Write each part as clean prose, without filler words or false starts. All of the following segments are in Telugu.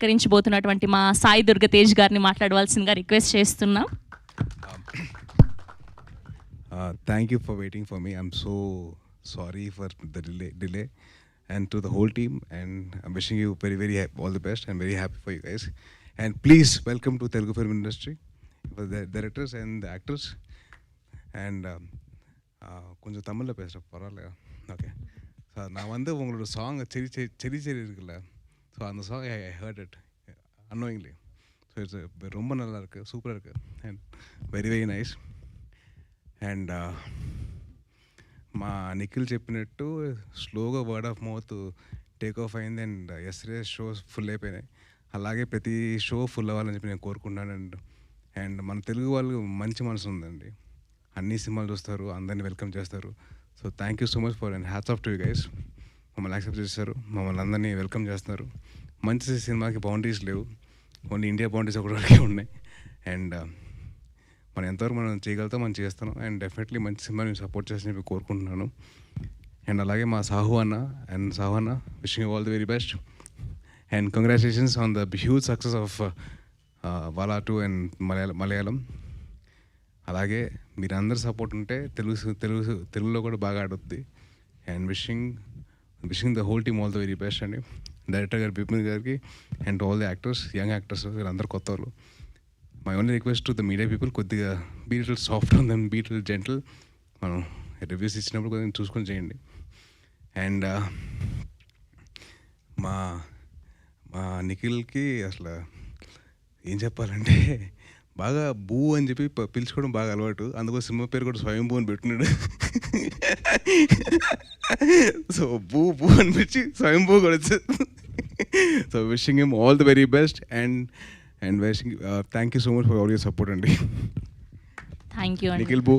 కరించబోతున్నటువంటి మా సాయి దుర్గ తేజ్ గారిని మాట్లాడవలసిందిగా రిక్వెస్ట్ చేస్తున్నాం. Thank you for waiting for me. I'm so sorry for the delay and to the whole team, and I'm wishing you very all the best. I'm very happy for you guys, and please welcome to Telugu film industry for the directors and the actors. And கொஞ்சம் தமிழில் பேசுகிறேன் பரவாயில்ல. ஓகே, ஸோ நான் வந்து உங்களோட சாங் செரி செரி செரி இருக்குல்ல, ஸோ அந்த song I heard it annoyingly. So it's ரொம்ப நல்லா இருக்குது, சூப்பராக இருக்குது, அண்ட் வெரி నైస్. అండ్ మా నిఖిల్ చెప్పినట్టు స్లోగా word of mouth take off అయింది, అండ్ ఎస్రే షోస్ ఫుల్ అయిపోయినాయి. అలాగే ప్రతి షో ఫుల్ అవ్వాలని చెప్పి నేను కోరుకుంటున్నాను. అండ్ మన తెలుగు వాళ్ళు మంచి మనసు ఉందండి, అన్ని సినిమాలు చూస్తారు, అందరినీ వెల్కమ్ చేస్తారు. So thank you so much for and hats off to you guys. మమ్మల్ని యాక్సెప్ట్ చేస్తారు, మమ్మల్ని అందరినీ వెల్కమ్ చేస్తున్నారు. మంచి సినిమాకి బౌండరీస్ లేవు, ఓన్లీ ఇండియా బౌండరీస్ ఒకటి వరకే ఉన్నాయి. అండ్ మనం ఎంతవరకు మనం చేయగలుగుతాం మనం చేస్తాను, అండ్ డెఫినెట్లీ మంచి సినిమాని సపోర్ట్ చేసి చెప్పి కోరుకుంటున్నాను. అండ్ అలాగే మా సాహు అన్న wishing you all the very best, and congratulations on the huge success of Vaazha 2 and Malayalam. అలాగే మీరు అందరు సపోర్ట్ ఉంటే తెలుగులో కూడా బాగా ఆడుద్ది. And wishing the whole team all the very best అండి. డైరెక్టర్ గారు బిపిన్ గారికి and all the actors, young actors, వీళ్ళందరూ కొత్త వాళ్ళు. My only request to the media people, కొద్దిగా be little soft on them, be little gentle. మనం రివ్యూస్ ఇచ్చినప్పుడు కొద్దిగా చూసుకొని చేయండి. అండ్ మా నిఖిల్కి అసలు ఏం చెప్పాలంటే బాగా బూ అని చెప్పి పిలుచుకోవడం బాగా అలవాటు. అందుకో సినిమా పేరు కూడా స్వయంభూ అని పెట్టుకున్నాడు. సో బూ అనిపించి స్వయంభూ కూడా వచ్చేది. So wishing him all the very best, and wishing thank you so much for all your support అండి. థ్యాంక్ యూ నిఖిల్ బూ.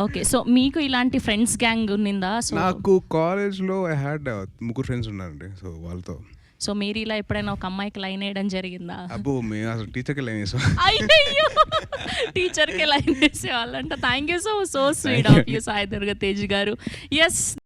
ఓకే, సో మీకు ఇలాంటి ఫ్రెండ్స్ గ్యాంగ్ ఉన్నిందా? సో నాకు కాలేజ్లో ఐ హ్యాడ్ 3 ఫ్రెండ్స్ ఉన్నారండి. సో వాళ్ళతో సో మీరు ఇలా ఎప్పుడైనా ఒక అమ్మాయికి లైన్ వేయడం జరిగిందా? అబ్బో మేము అసలు టీచర్కి లైన్ వేసాం. అయ్యో, టీచర్కి లైన్ వేసేవాళ్ళంట. Thank you so sweet of you Sai Durga Tej గారు. ఎస్.